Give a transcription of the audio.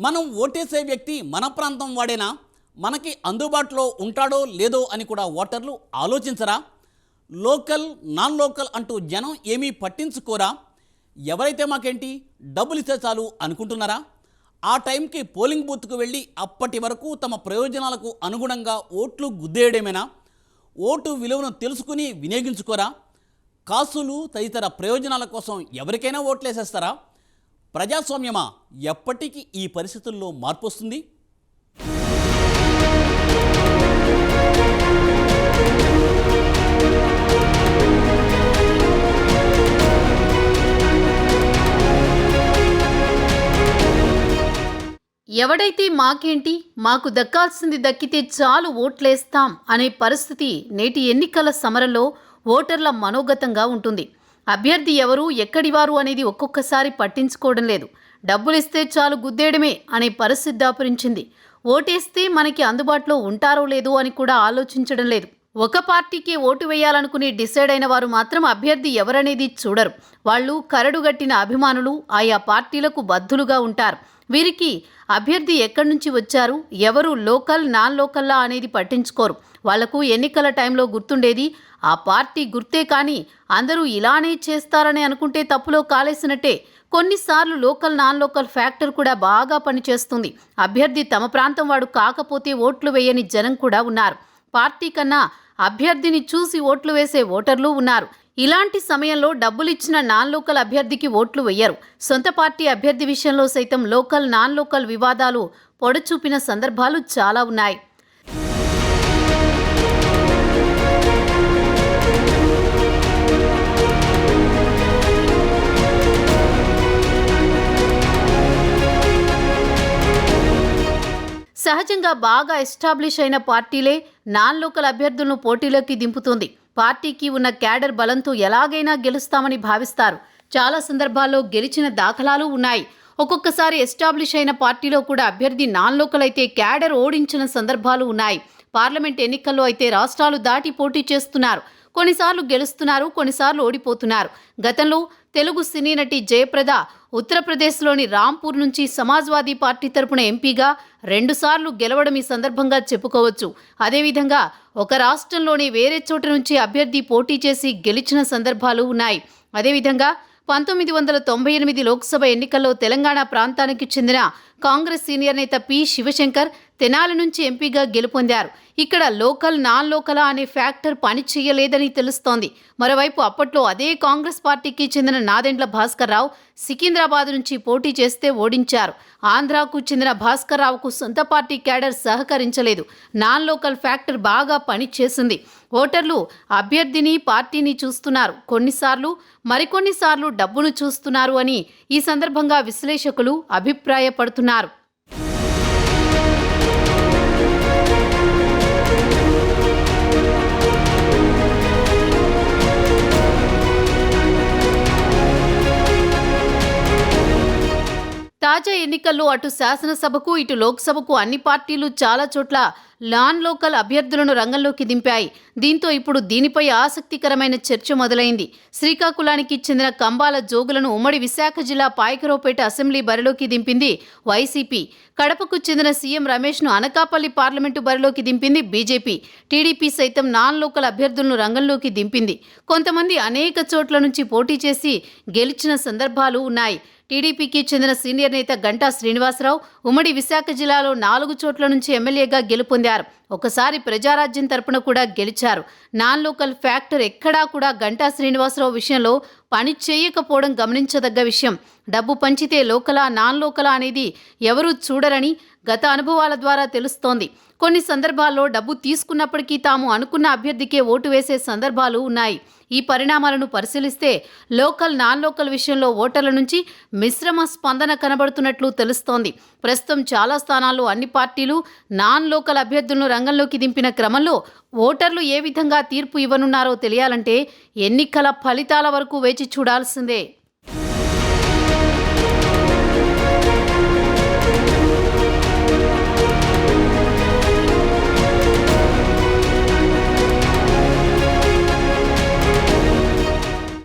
మనం ఓటేసే వ్యక్తి మన ప్రాంతం వాడేనా, మనకి అందుబాటులో ఉంటాడో లేదో అని కూడా ఓటర్లు ఆలోచించరా? లోకల్ నాన్ లోకల్ అంటూ జనం ఏమీ పట్టించుకోరా? ఎవరైతే మాకేంటి డబ్బులు ఇస్తే చాలు అనుకుంటున్నారా? ఆ టైంకి పోలింగ్ బూత్కు వెళ్ళి అప్పటి వరకు తమ ప్రయోజనాలకు అనుగుణంగా ఓట్లు గుద్దేయడమేనా? ఓటు విలువను తెలుసుకుని వినియోగించుకోరా? కాసులు తదితర ప్రయోజనాల కోసం ఎవరికైనా ఓట్లేసేస్తారా? ప్రజాస్వామ్యమా ఎప్పటికీ ఈ పరిస్థితుల్లో మార్పు వస్తుంది? ఎవడైతే మాకేంటి, మాకు దక్కాల్సింది దక్కితే చాలు ఓట్లేస్తాం అనే పరిస్థితి నేటి ఎన్నికల సమరంలో ఓటర్ల మనోగతంగా ఉంటుంది. అభ్యర్థి ఎవరు, ఎక్కడివారు అనేది ఒక్కొక్కసారి పట్టించుకోవడం లేదు. డబ్బులిస్తే చాలు గుద్దేయడమే అనే పరిస్థితి దాపురించింది. ఓటేస్తే మనకి అందుబాటులో ఉంటారో లేదో అని కూడా ఆలోచించడం లేదు. ఒక పార్టీకే ఓటు వేయాలనుకుని డిసైడ్ అయిన వారు మాత్రం అభ్యర్థి ఎవరనేది చూడరు. వాళ్ళు కరడుగట్టిన అభిమానులు, ఆయా పార్టీలకు బద్ధులుగా ఉంటారు. వీరికి అభ్యర్థి ఎక్కడి నుంచి వచ్చారు, ఎవరు లోకల్ నాన్ లోకల్లా అనేది పట్టించుకోరు. వాళ్లకు ఎన్నికల టైంలో గుర్తుండేది ఆ పార్టీ గుర్తే, కానీ అందరూ ఇలానే చేస్తారని అనుకుంటే తప్పులో కాలేసినట్టే. కొన్నిసార్లు లోకల్ నాన్ లోకల్ ఫ్యాక్టర్ కూడా బాగా పనిచేస్తుంది. అభ్యర్థి తమ ప్రాంతం వాడు కాకపోతే ఓట్లు వేయని జనం కూడా ఉన్నారు. పార్టీ కన్నా అభ్యర్థిని చూసి ఓట్లు వేసే ఓటర్లు ఉన్నారు. ఇలాంటి సమయంలో డబ్బులిచ్చిన నాన్ లోకల్ అభ్యర్థికి ఓట్లు వెయ్యరు. సొంత పార్టీ అభ్యర్థి విషయంలో సైతం లోకల్ నాన్ లోకల్ వివాదాలు పొడచూపిన సందర్భాలు చాలా ఉన్నాయి. సహజంగా బాగా ఎస్టాబ్లిష్ అయిన పార్టీలే నాన్ లోకల్ అభ్యర్థులను పోటీలోకి దింపుతుంది. పార్టీకి ఉన్న క్యాడర్ బలంతో ఎలాగైనా గెలుస్తామని భావిస్తారు. చాలా సందర్భాల్లో గెలిచిన దాఖలాలు ఉన్నాయి. ఒక్కొక్కసారి ఎస్టాబ్లిష్ అయిన పార్టీలో కూడా అభ్యర్థి నాన్ లోకల్ అయితే క్యాడర్ ఓడించిన సందర్భాలు ఉన్నాయి. పార్లమెంట్ ఎన్నికల్లో అయితే రాష్ట్రాలు దాటి పోటీ చేస్తున్నారు. కొన్నిసార్లు గెలుస్తున్నారు, కొన్నిసార్లు ఓడిపోతున్నారు. గతంలో తెలుగు సినీ నటి జయప్రద ఉత్తరప్రదేశ్లోని రాంపూర్ నుంచి సమాజ్వాదీ పార్టీ తరపున ఎంపీగా 2 సార్లు గెలవడం ఈ సందర్భంగా చెప్పుకోవచ్చు. అదేవిధంగా ఒక రాష్ట్రంలోని వేరే చోట నుంచి అభ్యర్థి పోటీ చేసి గెలిచిన సందర్భాలు ఉన్నాయి. అదేవిధంగా 1998 లోక్సభ ఎన్నికల్లో తెలంగాణ ప్రాంతానికి చెందిన కాంగ్రెస్ సీనియర్ నేత పి శివశంకర్ తెనాలి నుంచి ఎంపీగా గెలుపొందారు. ఇక్కడ లోకల్ నాన్ లోకలా అనే ఫ్యాక్టర్ పని చేయలేదని తెలుస్తోంది. మరోవైపు అప్పట్లో అదే కాంగ్రెస్ పార్టీకి చెందిన నాదెండ్ల భాస్కర్ రావు సికింద్రాబాద్ నుంచి పోటీ చేస్తే ఓడించారు. ఆంధ్రాకు చెందిన భాస్కర్ రావుకు సొంత పార్టీ క్యాడర్ సహకరించలేదు. నాన్ లోకల్ ఫ్యాక్టర్ బాగా పని చేసింది. ఓటర్లు అభ్యర్థిని పార్టీని చూస్తున్నారు, మరికొన్నిసార్లు డబ్బును చూస్తున్నారు అని ఈ సందర్భంగా విశ్లేషకులు అభిప్రాయపడుతున్నారు. తాజా ఎన్నికల్లో అటు శాసనసభకు ఇటు లోక్సభకు అన్ని పార్టీలు చాలా చోట్ల నాన్ లోకల్ అభ్యర్థులను రంగంలోకి దింపాయి. దీంతో ఇప్పుడు దీనిపై ఆసక్తికరమైన చర్చ మొదలైంది. శ్రీకాకుళానికి చెందిన కంబాల జోగులను ఉమ్మడి విశాఖ జిల్లా పాయకరావుపేట అసెంబ్లీ బరిలోకి దింపింది వైసీపీ. కడపకు చెందిన సీఎం రమేష్ను అనకాపల్లి పార్లమెంటు బరిలోకి దింపింది బీజేపీ. టీడీపీ సైతం నాన్ లోకల్ అభ్యర్థులను రంగంలోకి దింపింది. కొంతమంది అనేక చోట్ల నుంచి పోటీ చేసి గెలిచిన సందర్భాలు ఉన్నాయి. టీడీపీకి చెందిన సీనియర్ నేత గంటా శ్రీనివాసరావు ఉమ్మడి విశాఖ జిల్లాలో 4 చోట్ల నుంచి ఎమ్మెల్యేగా గెలుపొందారు. ఒకసారి ప్రజారాజ్యం తరపున కూడా గెలిచారు. నాన్ లోకల్ ఫ్యాక్టర్ ఎక్కడా కూడా గంటా శ్రీనివాసరావు విషయంలో పని చేయకపోవడం గమనించదగ్గ విషయం. డబ్బు పంచితే లోకలా నాన్ లోకలా అనేది ఎవరూ చూడరని గత అనుభవాల ద్వారా తెలుస్తోంది. కొన్ని సందర్భాల్లో డబ్బు తీసుకున్నప్పటికీ తాము అనుకున్న అభ్యర్థికే ఓటు వేసే సందర్భాలు ఉన్నాయి. ఈ పరిణామాలను పరిశీలిస్తే లోకల్ నాన్ లోకల్ విషయంలో ఓటర్ల నుంచి మిశ్రమ స్పందన కనబడుతున్నట్లు తెలుస్తోంది. ప్రస్తుతం చాలా స్థానాల్లో అన్ని పార్టీలు నాన్ లోకల్ అభ్యర్థులను రంగంలోకి దింపిన క్రమంలో ఓటర్లు ఏ విధంగా తీర్పు ఇవ్వనున్నారో తెలియాలంటే ఎన్నికల ఫలితాల వరకు వేచి చూడాల్సిందే.